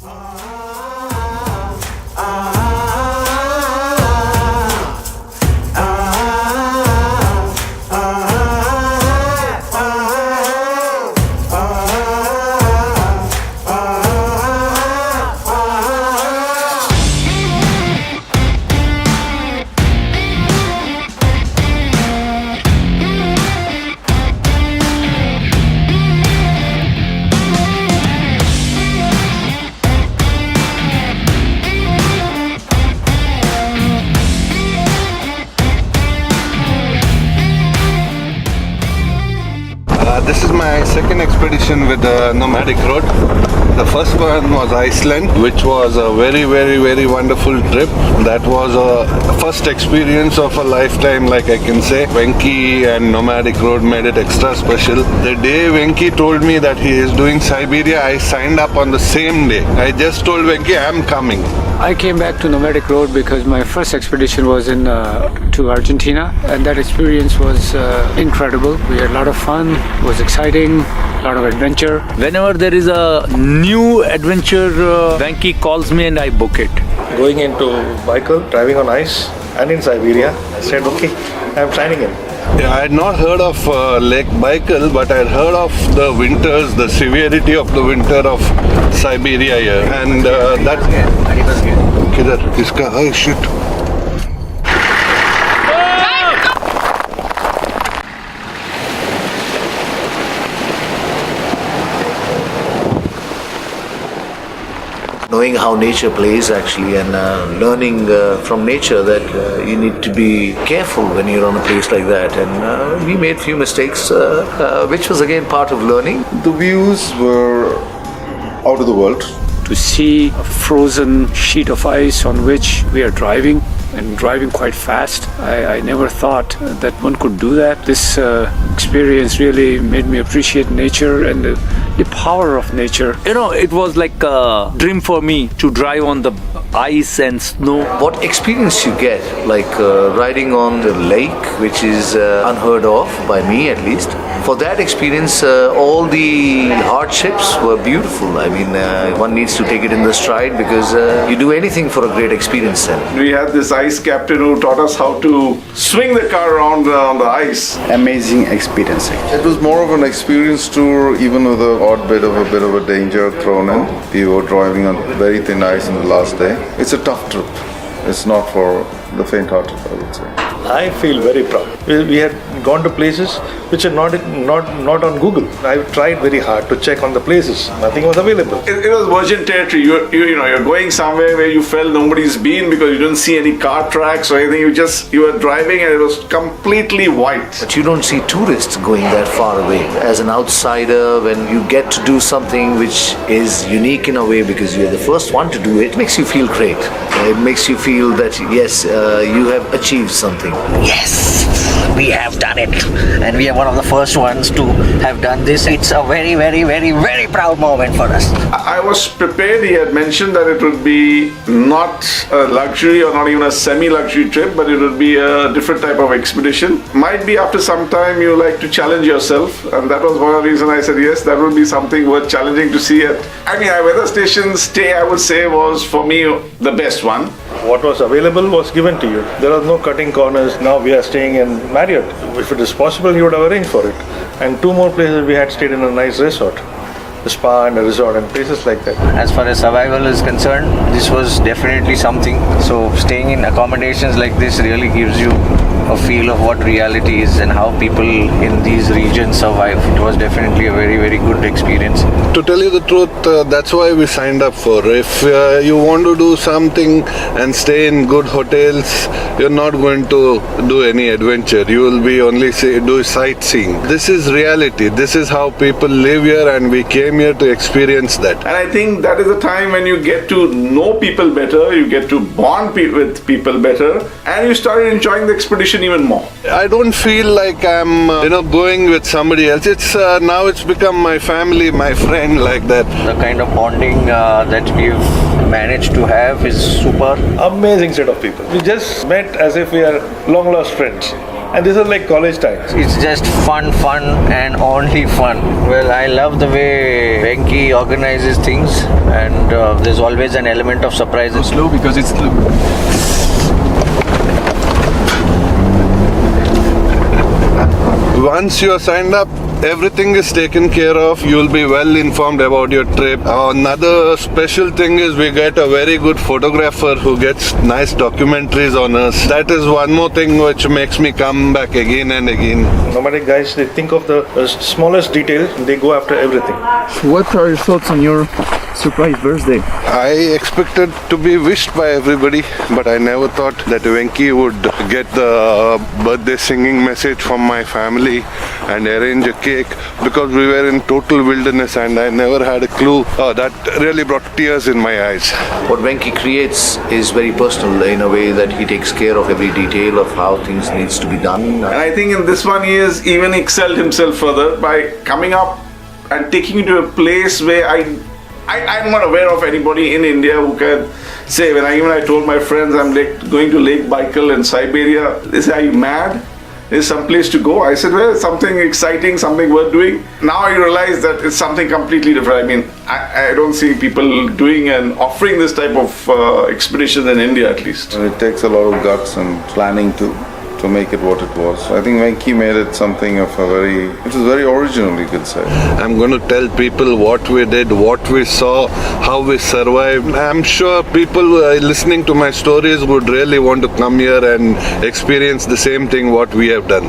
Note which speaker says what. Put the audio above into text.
Speaker 1: This is my second expedition with the Nomadic Road. The first one was Iceland, which was a very, very, very wonderful trip. That was a first experience of a lifetime, like I can say. Venki and Nomadic Road made it extra special. The day Venki told me that he is doing Siberia, I signed up on the same day. I just told Venki I'm coming.
Speaker 2: I came back to Nomadic Road because my first expedition was to Argentina, and that experience was incredible. We had a lot of fun, it was exciting, a lot of adventure.
Speaker 3: Whenever there is a new adventure, Venki calls me and I book it.
Speaker 4: Going into Baikal, driving on ice, and in Siberia, I said, okay, I'm signing in.
Speaker 1: Yeah, I had not heard of Lake Baikal, but I had heard of the winters, the severity of the winter of Siberia here, and that. किधर इसका oh shit.
Speaker 5: Knowing how nature plays actually, and learning from nature that you need to be careful when you're on a place like that, and we made few mistakes which was again part of learning.
Speaker 1: The views were out of the world.
Speaker 2: To see a frozen sheet of ice on which we are driving, and driving quite fast. I never thought that one could do that. This experience really made me appreciate nature and the power of nature.
Speaker 3: You know, it was like a dream for me to drive on the ice and snow.
Speaker 5: What experience you get, like riding on the lake, which is unheard of by me at least. For that experience, all the hardships were beautiful. I mean, one needs to take it in the stride because you do anything for a great experience then.
Speaker 6: We had this ice captain who taught us how to swing the car around on the ice.
Speaker 7: Amazing experience.
Speaker 1: It was more of an experience tour, even with a odd bit of a danger thrown in. We were driving on very thin ice on the last day. It's a tough trip. It's not for the faint-hearted, I would say.
Speaker 4: I feel very proud. We had gone to places which are not on Google. I tried very hard to check on the places. Nothing was available.
Speaker 6: It was virgin territory. You're going somewhere where you felt nobody's been because you didn't see any car tracks or anything. You were driving and it was completely white.
Speaker 5: But you don't see tourists going that far away. As an outsider, when you get to do something which is unique in a way because you're the first one to do it, it makes you feel great. It makes you feel that yes, you have achieved something.
Speaker 8: Yes, we have done it, and we are one of the first ones to have done this. It's a very, very, very, very proud moment for us.
Speaker 6: I was prepared. He had mentioned that it would be not a luxury or not even a semi-luxury trip, but it would be a different type of expedition. Might be after some time you like to challenge yourself, and that was one of the reasons I said yes, that would be something worth challenging to see it. I mean, our weather station stay, I would say, was for me the best one.
Speaker 4: What was available was given to you. There are no cutting corners. Now we are staying in Marriott. If it is possible, you would have arranged for it. And 2 more places we had stayed in a nice resort. A spa and a resort and places like that.
Speaker 9: As far as survival is concerned, this was definitely something. So staying in accommodations like this really gives you a feel of what reality is and how people in these regions survive. It was definitely a very, very good experience.
Speaker 1: To tell you the truth, that's why we signed up for. If you want to do something and stay in good hotels, you're not going to do any adventure. You will be only do sightseeing. This is reality. This is how people live here, and we came here to experience that.
Speaker 6: And I think that is the time when you get to know people better, you get to bond with people better, and you start enjoying the expedition even more.
Speaker 1: I don't feel like I'm going with somebody else. It's now it's become my family, my friend, like that.
Speaker 9: The kind of bonding that we've managed to have is super.
Speaker 4: Amazing set of people. We just met as if we are long lost friends. And these are like college times.
Speaker 9: It's just fun and only fun. Well, I love the way Venki organizes things, and there's always an element of surprise.
Speaker 7: Go slow because it's slow.
Speaker 1: Once you are signed up, everything is taken care of. You'll be well informed about your trip. Another special thing is we get a very good photographer who gets nice documentaries on us. That is one more thing which makes me come back again and again.
Speaker 4: Nomadic guys, they think of the smallest detail, they go after everything.
Speaker 7: What are your thoughts on your surprise birthday?
Speaker 1: I expected to be wished by everybody, but I never thought that Venki would get the birthday singing message from my family and arrange a cake, because we were in total wilderness and I never had a clue. That really brought tears in my eyes.
Speaker 5: What Venki creates is very personal in a way that he takes care of every detail of how things needs to be done.
Speaker 6: And I think in this one he has even excelled himself further by coming up and taking you to a place where I'm not aware of anybody in India who can say, when I told my friends I'm going to Lake Baikal in Siberia, they say, are you mad? There's some place to go. I said, well, something exciting, something worth doing. Now I realize that it's something completely different. I mean, I don't see people doing and offering this type of expedition in India, at least.
Speaker 10: It takes a lot of guts and planning to make it what it was. I think Venki made it something of it was very original, you could say.
Speaker 1: I'm going to tell people what we did, what we saw, how we survived. I'm sure people listening to my stories would really want to come here and experience the same thing what we have done.